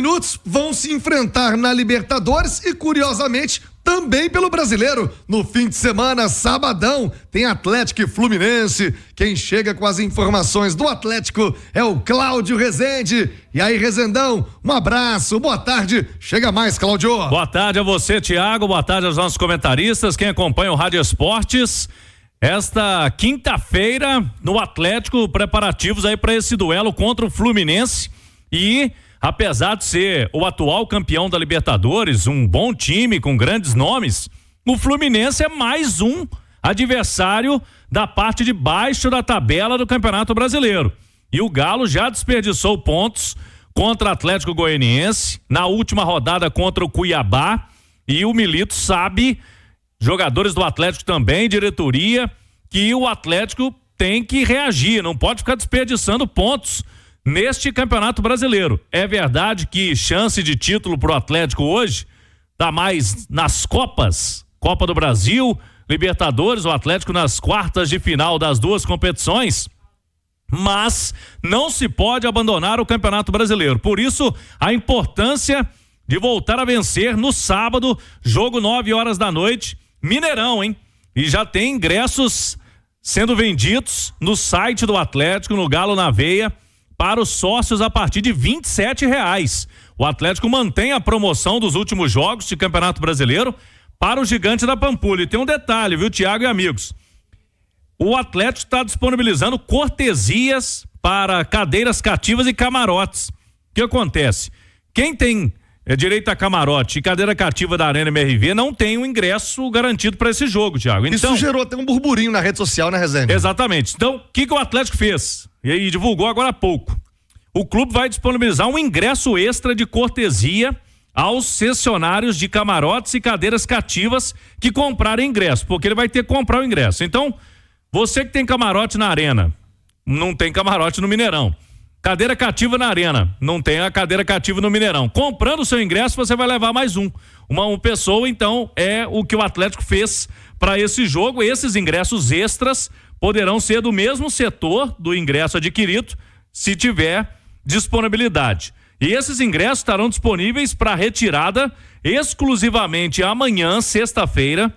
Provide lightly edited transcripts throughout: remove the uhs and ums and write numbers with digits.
minutos vão se enfrentar na Libertadores e, curiosamente, também pelo Brasileiro. No fim de semana, sabadão, tem Atlético e Fluminense. Quem chega com as informações do Atlético é o Cláudio Rezende. E aí, Rezendão, um abraço, boa tarde. Chega mais, Cláudio. Boa tarde a você, Thiago, boa tarde aos nossos comentaristas, quem acompanha o Rádio Esportes. Esta quinta-feira, no Atlético, preparativos aí para esse duelo contra o Fluminense. E, apesar de ser o atual campeão da Libertadores, um bom time com grandes nomes, o Fluminense é mais um adversário da parte de baixo da tabela do Campeonato Brasileiro. E o Galo já desperdiçou pontos contra o Atlético Goianiense, na última rodada contra o Cuiabá, e o Milito sabe, jogadores do Atlético também, diretoria, que o Atlético tem que reagir, não pode ficar desperdiçando pontos neste Campeonato Brasileiro. É verdade que chance de título pro Atlético hoje tá mais nas Copas, Copa do Brasil, Libertadores, o Atlético nas quartas de final das duas competições, mas não se pode abandonar o Campeonato Brasileiro. Por isso, a importância de voltar a vencer no sábado, jogo 9h da noite, Mineirão, hein? E já tem ingressos sendo vendidos no site do Atlético, no Galo na Veia, para os sócios a partir de R$27. O Atlético mantém a promoção dos últimos jogos de Campeonato Brasileiro para o Gigante da Pampulha. E tem um detalhe, viu, Thiago e amigos? O Atlético está disponibilizando cortesias para cadeiras cativas e camarotes. O que acontece? Quem tem direito a camarote e cadeira cativa da Arena MRV não tem um ingresso garantido para esse jogo, Thiago. Então, isso gerou até um burburinho na rede social, né, Rezende? Exatamente. Então, o que o Atlético fez? E aí divulgou agora há pouco. O clube vai disponibilizar um ingresso extra de cortesia aos cessionários de camarotes e cadeiras cativas que comprarem ingresso, porque ele vai ter que comprar o ingresso. Então, você que tem camarote na Arena, não tem camarote no Mineirão. Cadeira cativa na Arena, não tem a cadeira cativa no Mineirão. Comprando o seu ingresso, você vai levar mais uma pessoa. Então, é o que o Atlético fez para esse jogo. Esses ingressos extras poderão ser do mesmo setor do ingresso adquirido, se tiver disponibilidade. E esses ingressos estarão disponíveis para retirada exclusivamente amanhã, sexta-feira,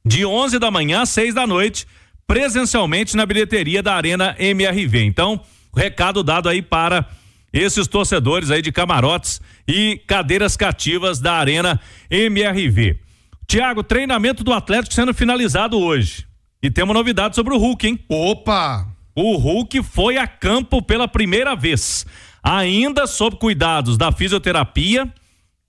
de 11 da manhã às 6 da noite, presencialmente na bilheteria da Arena MRV. Então, recado dado aí para esses torcedores aí de camarotes e cadeiras cativas da Arena MRV. Thiago, treinamento do Atlético sendo finalizado hoje. E tem uma novidade sobre o Hulk, hein? Opa! O Hulk foi a campo pela primeira vez, ainda sob cuidados da fisioterapia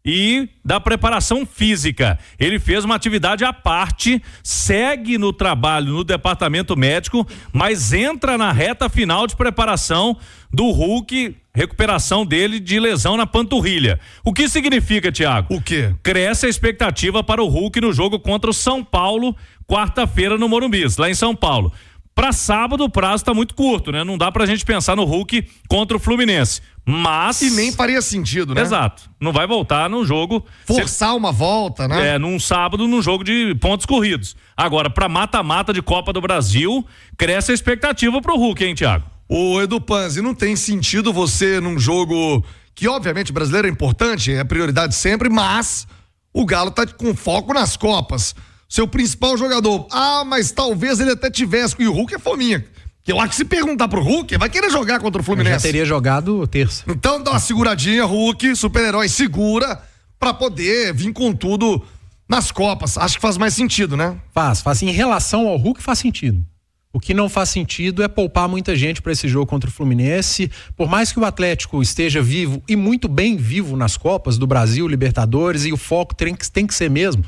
e da preparação física. Ele fez uma atividade à parte, segue no trabalho no departamento médico, mas entra na reta final de preparação do Hulk, recuperação dele de lesão na panturrilha. O que significa, Thiago? O quê? Cresce a expectativa para o Hulk no jogo contra o São Paulo, quarta-feira no Morumbi, lá em São Paulo. Para sábado o prazo tá muito curto, né? Não dá pra gente pensar no Hulk contra o Fluminense. Mas... E nem faria sentido, né? Exato. Não vai voltar num jogo... Forçar uma volta, né? Num sábado, num jogo de pontos corridos. Agora, pra mata-mata de Copa do Brasil, cresce a expectativa pro Hulk, hein, Thiago? Ô, Edu Panzi, não tem sentido você num jogo que, obviamente, brasileiro é importante, é prioridade sempre, mas o Galo tá com foco nas Copas. Seu principal jogador, mas talvez ele até tivesse, e o Hulk é fominha. Eu acho que se perguntar pro Hulk, vai querer jogar contra o Fluminense. Já teria jogado terça. Então dá uma seguradinha, Hulk, super-herói, segura, pra poder vir com tudo nas Copas. Acho que faz mais sentido, né? Faz. Em relação ao Hulk, faz sentido. O que não faz sentido é poupar muita gente para esse jogo contra o Fluminense. Por mais que o Atlético esteja vivo e muito bem vivo nas Copas do Brasil, Libertadores, e o foco tem que ser mesmo.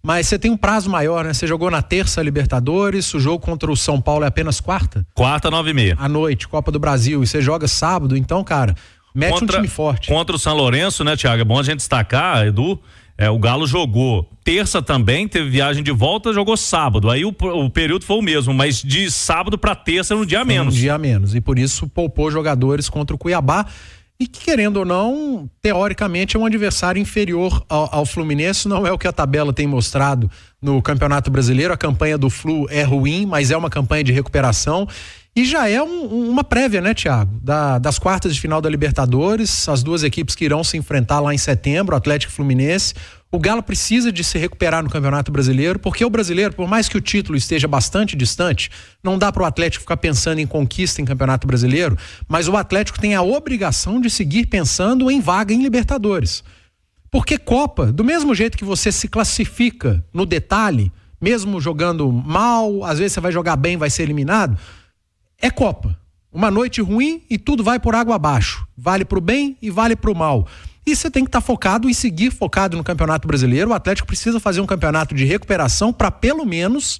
Mas você tem um prazo maior, né? Você jogou na terça Libertadores, o jogo contra o São Paulo é apenas quarta? Quarta, 9h30. À noite, Copa do Brasil, e você joga sábado, então, cara, mete um time forte. Contra o São Lourenço, né, Thiago? É bom a gente destacar, Edu, o Galo jogou terça também, teve viagem de volta, jogou sábado, aí o período foi o mesmo, mas de sábado para terça era um dia a menos. Um dia a menos, e por isso poupou jogadores contra o Cuiabá. E que, querendo ou não, teoricamente é um adversário inferior ao Fluminense, não é o que a tabela tem mostrado no Campeonato Brasileiro. A campanha do Flu é ruim, mas é uma campanha de recuperação. E já é uma prévia, né, Thiago? Das quartas de final da Libertadores, as duas equipes que irão se enfrentar lá em setembro, Atlético e Fluminense. O Galo precisa de se recuperar no Campeonato Brasileiro, porque o brasileiro, por mais que o título esteja bastante distante, não dá para o Atlético ficar pensando em conquista em Campeonato Brasileiro, mas o Atlético tem a obrigação de seguir pensando em vaga em Libertadores. Porque Copa, do mesmo jeito que você se classifica no detalhe, mesmo jogando mal, às vezes você vai jogar bem, vai ser eliminado, é Copa. Uma noite ruim e tudo vai por água abaixo. Vale pro bem e vale pro mal. E você tem que estar focado e seguir focado no Campeonato Brasileiro. O Atlético precisa fazer um campeonato de recuperação para pelo menos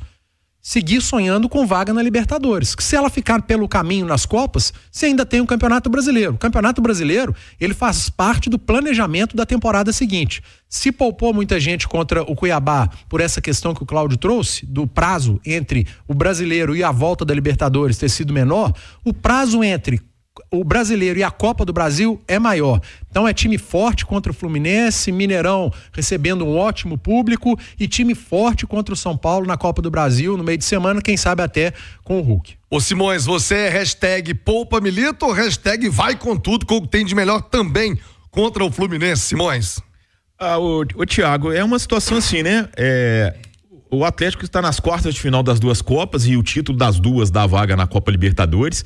seguir sonhando com vaga na Libertadores. Que se ela ficar pelo caminho nas Copas, você ainda tem o Campeonato Brasileiro. O Campeonato Brasileiro, ele faz parte do planejamento da temporada seguinte. Se poupou muita gente contra o Cuiabá por essa questão que o Cláudio trouxe, do prazo entre o Brasileiro e a volta da Libertadores ter sido menor, o prazo entre o Brasileiro e a Copa do Brasil é maior. Então é time forte contra o Fluminense, Mineirão recebendo um ótimo público e time forte contra o São Paulo na Copa do Brasil no meio de semana, quem sabe até com o Hulk. Ô Simões, você é hashtag poupa Milito ou hashtag vai com tudo, com o que tem de melhor também contra o Fluminense, Simões? O Thiago, é uma situação assim, né? O Atlético está nas quartas de final das duas Copas e o título das duas dá vaga na Copa Libertadores.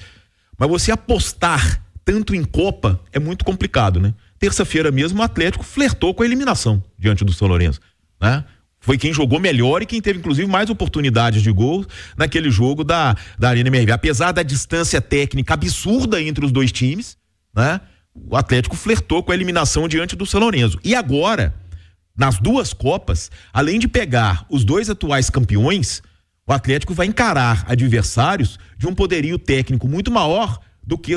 Mas você apostar tanto em Copa é muito complicado, né? Terça-feira mesmo o Atlético flertou com a eliminação diante do São Lourenço, né? Foi quem jogou melhor e quem teve inclusive mais oportunidades de gol naquele jogo da Arena MRV. Apesar da distância técnica absurda entre os dois times, né? O Atlético flertou com a eliminação diante do São Lourenço. E agora, nas duas Copas, além de pegar os dois atuais campeões, o Atlético vai encarar adversários de um poderio técnico muito maior do que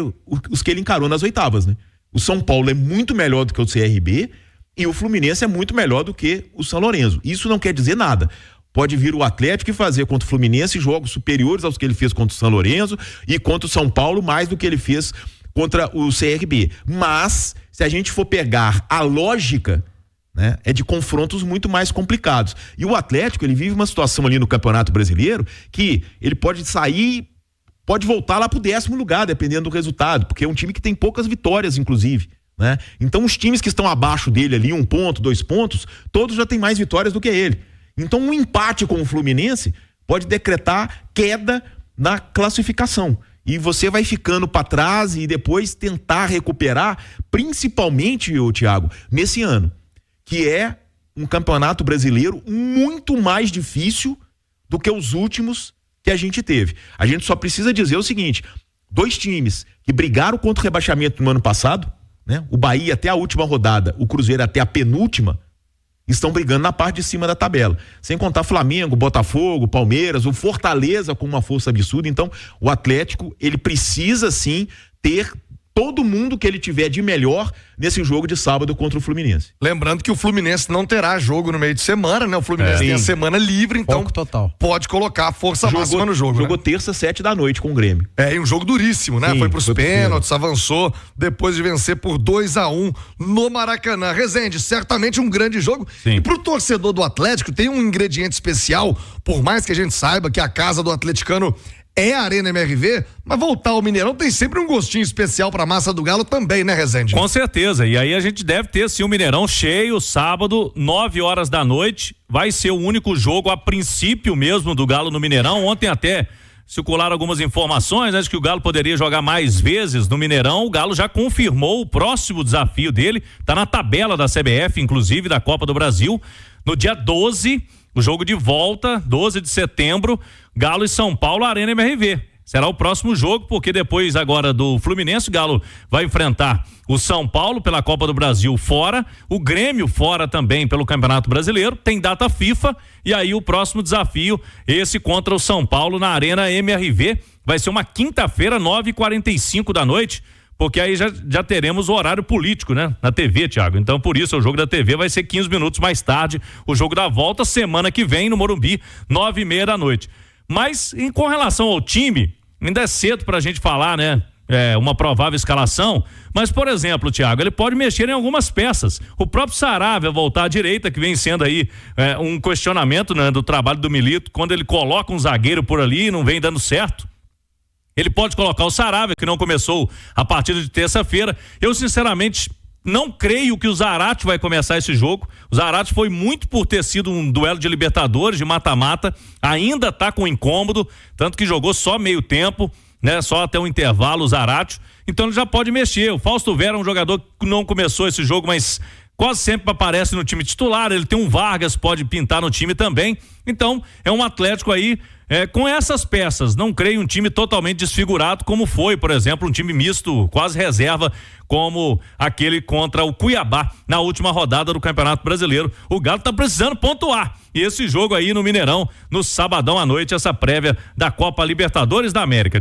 os que ele encarou nas oitavas, né? O São Paulo é muito melhor do que o CRB e o Fluminense é muito melhor do que o São Lourenço. Isso não quer dizer nada. Pode vir o Atlético e fazer contra o Fluminense jogos superiores aos que ele fez contra o São Lourenço e contra o São Paulo mais do que ele fez contra o CRB. Mas, se a gente for pegar a lógica, né, é de confrontos muito mais complicados. E o Atlético, ele vive uma situação ali no Campeonato Brasileiro que ele pode sair, pode voltar lá pro 10º lugar, dependendo do resultado, porque é um time que tem poucas vitórias, inclusive, né? Então os times que estão abaixo dele ali, 1 ponto, 2 pontos, todos já têm mais vitórias do que ele. Então um empate com o Fluminense pode decretar queda na classificação. E você vai ficando para trás e depois tentar recuperar, principalmente, Thiago, nesse ano, que é um campeonato brasileiro muito mais difícil do que os últimos que a gente teve. A gente só precisa dizer o seguinte: 2 times que brigaram contra o rebaixamento no ano passado, né? O Bahia até a última rodada, o Cruzeiro até a penúltima, estão brigando na parte de cima da tabela. Sem contar Flamengo, Botafogo, Palmeiras, o Fortaleza com uma força absurda. Então, o Atlético, ele precisa sim ter todo mundo que ele tiver de melhor nesse jogo de sábado contra o Fluminense. Lembrando que o Fluminense não terá jogo no meio de semana, né? O Fluminense tem a semana livre, então total. Pode colocar a força máxima no jogo. Jogou né? terça, 7 da noite com o Grêmio. E um jogo duríssimo, né? Sim, foi pros pênaltis, avançou depois de vencer por 2-1 no Maracanã. Rezende, certamente um grande jogo. Sim. E pro torcedor do Atlético tem um ingrediente especial, por mais que a gente saiba que a casa do atleticano é a Arena MRV, mas voltar ao Mineirão tem sempre um gostinho especial pra massa do Galo também, né, Rezende? Com certeza, e aí a gente deve ter sim o Mineirão cheio, sábado, 9h da noite, vai ser o único jogo a princípio mesmo do Galo no Mineirão. Ontem até circularam algumas informações, né, de que o Galo poderia jogar mais vezes no Mineirão. O Galo já confirmou o próximo desafio dele, tá na tabela da CBF, inclusive da Copa do Brasil, no dia 12, o jogo de volta, 12 de setembro, Galo e São Paulo, Arena MRV. Será o próximo jogo, porque depois agora do Fluminense, o Galo vai enfrentar o São Paulo pela Copa do Brasil fora, o Grêmio fora também pelo Campeonato Brasileiro, tem data FIFA, e aí o próximo desafio, esse contra o São Paulo na Arena MRV, vai ser uma quinta-feira, 9h45 da noite, porque aí já teremos o horário político, né? Na TV, Thiago. Então, por isso, o jogo da TV vai ser 15 minutos mais tarde, o jogo da volta, semana que vem, no Morumbi, 9h30 da noite. Mas, com relação ao time, ainda é cedo pra gente falar, né? Uma provável escalação, mas, por exemplo, Thiago, ele pode mexer em algumas peças. O próprio Saravia voltar à direita, que vem sendo aí um questionamento, né, do trabalho do Milito, quando ele coloca um zagueiro por ali e não vem dando certo. Ele pode colocar o Saravia, que não começou a partida de terça-feira. Eu, sinceramente, não creio que o Zarate vai começar esse jogo. O Zarate foi muito por ter sido um duelo de Libertadores, de mata-mata. Ainda tá com incômodo, tanto que jogou só meio tempo, né? Só até um intervalo o Zarate. Então ele já pode mexer. O Fausto Vera é um jogador que não começou esse jogo, mas quase sempre aparece no time titular. Ele tem um Vargas, pode pintar no time também. Então é um Atlético aí com essas peças. Não creio um time totalmente desfigurado como foi, por exemplo, um time misto, quase reserva, como aquele contra o Cuiabá na última rodada do Campeonato Brasileiro. O Galo tá precisando pontuar. E esse jogo aí no Mineirão, no sabadão à noite, essa prévia da Copa Libertadores da América.